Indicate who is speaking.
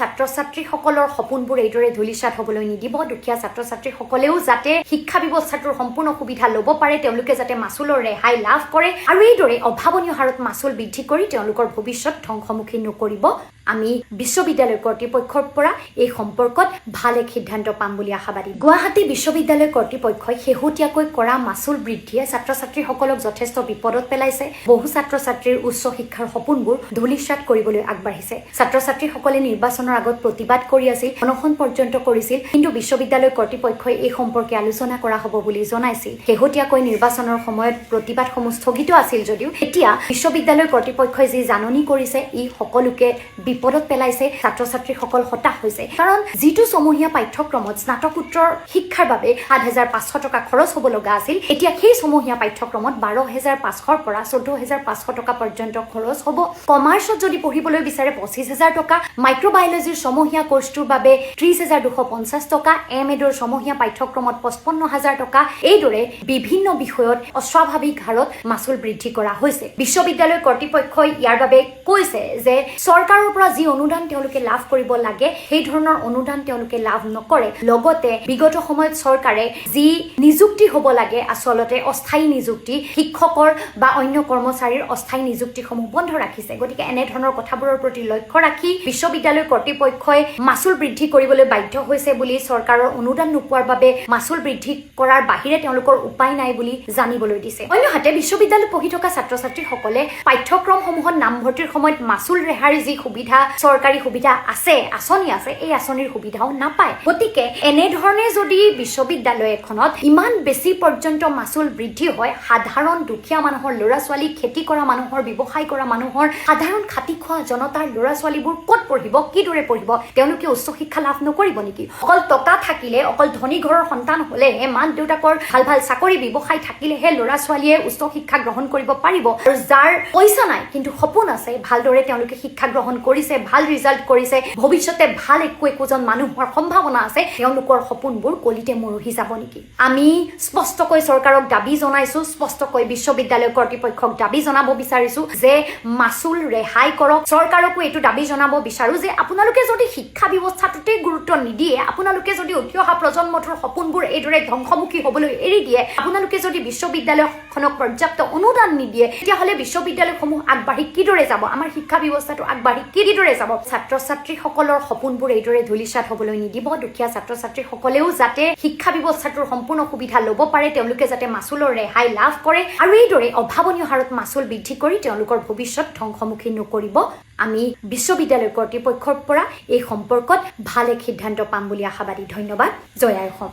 Speaker 1: ছাত্ৰ ছাত্ৰীসকলৰ সপোনবোৰ এইদৰে ধূলিসাৎ হ'বলৈ নিদিব দুখীয়া ছাত্ৰ ছাত্ৰীসকলেও যাতে শিক্ষা ব্যৱস্থাটোৰ সম্পূৰ্ণ সুবিধা ল'ব পাৰে তেওঁলোকে যাতে মাছুলৰ ৰেহাই লাভ কৰে আৰু এইদৰে অভাৱনীয় হাৰত মাছুল বৃদ্ধি কৰি তেওঁলোকৰ ভৱিষ্যত ধ্বংসমুখী নকৰিব আমি বিশ্ববিদ্যালয় কৰ্তৃপক্ষৰ পৰা এই সম্পৰ্কত ভাল এক সিদ্ধান্ত পাম বুলি আশাবাদী গুৱাহাটী বিশ্ববিদ্যালয় কৰ্তৃপক্ষই শেহতীয়াকৈ কৰা মাছুল বৃদ্ধিয়ে ছাত্ৰ ছাত্ৰীসকলক যথেষ্ট বিপদত পেলাইছে বহু ছাত্ৰ ছাত্ৰীৰ উচ্চ শিক্ষাৰ সপোনবোৰ ধূলিসাৎ কৰিবলৈ আগবাঢ়িছে ছাত্ৰ ছাত্ৰীসকলে নিৰ্বাচনৰ আগত প্ৰতিবাদ কৰি আছিল অনশন পৰ্যন্ত কৰিছিল কিন্তু বিশ্ববিদ্যালয় কৰ্তৃপক্ষই এই সম্পৰ্কে আলোচনা কৰা হ'ব বুলি জনাইছিল শেহতীয়াকৈ নিৰ্বাচনৰ সময়ত প্ৰতিবাদসমূহ স্থগিত আছিল যদিও এতিয়া বিশ্ববিদ্যালয় কৰ্তৃপক্ষই যি জাননী কৰিছে ই সকলোকে বিপদত পেলাইছে ছাত্ৰ ছাত্ৰীসকল হতাশ হৈছে কাৰণ যিটো সমূহীয়া পাঠ্যক্ৰমত স্নাতকোত্তৰ শিক্ষাৰ বাবে ৭৫০০ টকা খৰচ হ'ব লগা আছিল এতিয়া সেই সমূহীয়া পাঠ্যক্ৰমত ১২৫০০ৰ পৰা ১৪৫০০ টকা পৰ্যন্ত খৰচ হ'ব কমাৰ্চত যদি পঢ়িবলৈ বিচাৰে ২৫০০০ টকা মাইক্ৰবায়লজিৰ সমূহীয়া কোৰ্চটোৰ বাবে ৩০২৫০ টকা এমএডৰ সমূহীয়া পাঠ্যক্ৰমত ৫৫০০০ টকা এইদৰে বিভিন্ন বিষয়ত অস্বাভাৱিক হাৰত মাছুল বৃদ্ধি কৰা হৈছে বিশ্ববিদ্যালয় কৰ্তৃপক্ষই ইয়াৰ বাবে কৈছে যে চৰকাৰৰ পৰা যি অনুদান তেওঁলোকে লাভ কৰিব লাগে সেই ধৰণৰ অনুদান তেওঁলোকে লাভ নকৰে লগতে বিগত সময়ত চৰকাৰে যি নিযুক্তি হ'ব লাগে আচলতে অস্থায়ী নিযুক্তি শিক্ষকৰ বা অন্য কৰ্মচাৰীৰ অস্থায়ী নিযুক্তিসমূহ বন্ধ ৰাখিছে গতিকে এনে ধৰণৰ কথাবোৰৰ প্ৰতি লক্ষ্য ৰাখি বিশ্ববিদ্যালয় কৰ্তৃপক্ষই মাছুল বৃদ্ধি কৰিবলৈ বাধ্য হৈছে বুলি চৰকাৰৰ অনুদান নোপোৱাৰ বাবে মাছুল বৃদ্ধি কৰাৰ বাহিৰে তেওঁলোকৰ উপায় নাই বুলি জানিবলৈ দিছে অন্যহাতে বিশ্ববিদ্যালয়ত পঢ়ি থকা ছাত্ৰ ছাত্ৰীসকলে পাঠ্যক্ৰমসমূহত নামভৰ্তিৰ সময়ত মাছুল ৰেহাইৰ যি সুবিধা চৰকাৰী সুবিধা আছে আঁচনি আছে এই আঁচনিৰ সুবিধাও নাপায় গতিকে এনেধৰণে যদি বিশ্ববিদ্যালয় এখনত ইমান বেছি পৰ্যন্ত মাছুল বৃদ্ধি হয় সাধাৰণ দুখীয়া মানুহৰ ল'ৰা ছোৱালী খেতি কৰা মানুহৰ ব্যৱসায় কৰা মানুহৰ সাধাৰণ খাতি খোৱা জনতাৰ ল'ৰা ছোৱালীবোৰ ক'ত পঢ়িব কিদৰে পঢ়িব তেওঁলোকে উচ্চ শিক্ষা লাভ নকৰিব নেকি অকল টকা থাকিলে অকল ধনী ঘৰৰ সন্তান হ'লেহে মাক দেউতাকৰ ভাল ভাল চাকৰি ব্যৱসায় থাকিলেহে ল'ৰা ছোৱালীয়ে উচ্চ শিক্ষা গ্ৰহণ কৰিব পাৰিব আৰু যাৰ পইচা নাই কিন্তু সপোন আছে ভালদৰে তেওঁলোকে শিক্ষা গ্ৰহণ কৰিছে ভাল ৰিজাল্ট কৰিছে ভৱিষ্যতে ভাল একোজন মানুহ হোৱাৰ সম্ভাৱনা আছে তেওঁলোকৰ সপোনবোৰ কলিতে মৰহি যাব নেকি আমি স্পষ্টকৈ চৰকাৰক দাবী জনাইছো স্পষ্টকৈ বিশ্ববিদ্যালয় কৰ্তৃপক্ষক দাবী জনাব বিচাৰিছো যে মাছুল ৰেহাই কৰক চৰকাৰকো এইটো দাবী জনাব বিচাৰো যে আপোনালোকে যদি শিক্ষা ব্যৱস্থাটোতে গুৰুত্ব নিদিয়ে আপোনালোকে যদি উঠি অহা প্ৰজন্মটোৰ সপোনবোৰ এইদৰে ধ্বংসমুখী হ'বলৈ এৰি দিয়ে আপোনালোকে যদি বিশ্ববিদ্যালয়খনক পৰ্যাপ্ত অনুদান নিদিয়ে তেতিয়াহ'লে বিশ্ববিদ্যালয়সমূহ আগবাঢ়ি কিদৰে যাব আমাৰ শিক্ষা ব্যৱস্থাটো আগবাঢ়ি কিদৰে যাব ছাত্ৰ ছাত্ৰীসকলৰ সপোনবোৰ এইদৰে ধূলিসাৎ হ'বলৈ নিদিব দুখীয়া ছাত্ৰ ছাত্ৰীসকলেও যাতে শিক্ষা ব্যৱস্থাটোৰ সম্পূৰ্ণ সুবিধা ল'ব পাৰে তেওঁলোকে যাতে মাছুলৰ ৰেহাই লাভ কৰে আৰু এইদৰে অভাৱনীয় হাৰত মাছুল বৃদ্ধি কৰি তেওঁলোকৰ ভৱিষ্যত ধ্বংসমুখী নকৰিব আমি বিশ্ববিদ্যালয় কৰ্তৃপক্ষৰ পৰা এই সম্পৰ্কত ভাল এক সিদ্ধান্ত পাম বুলি আশাবাদী ধন্যবাদ জয় আই অসম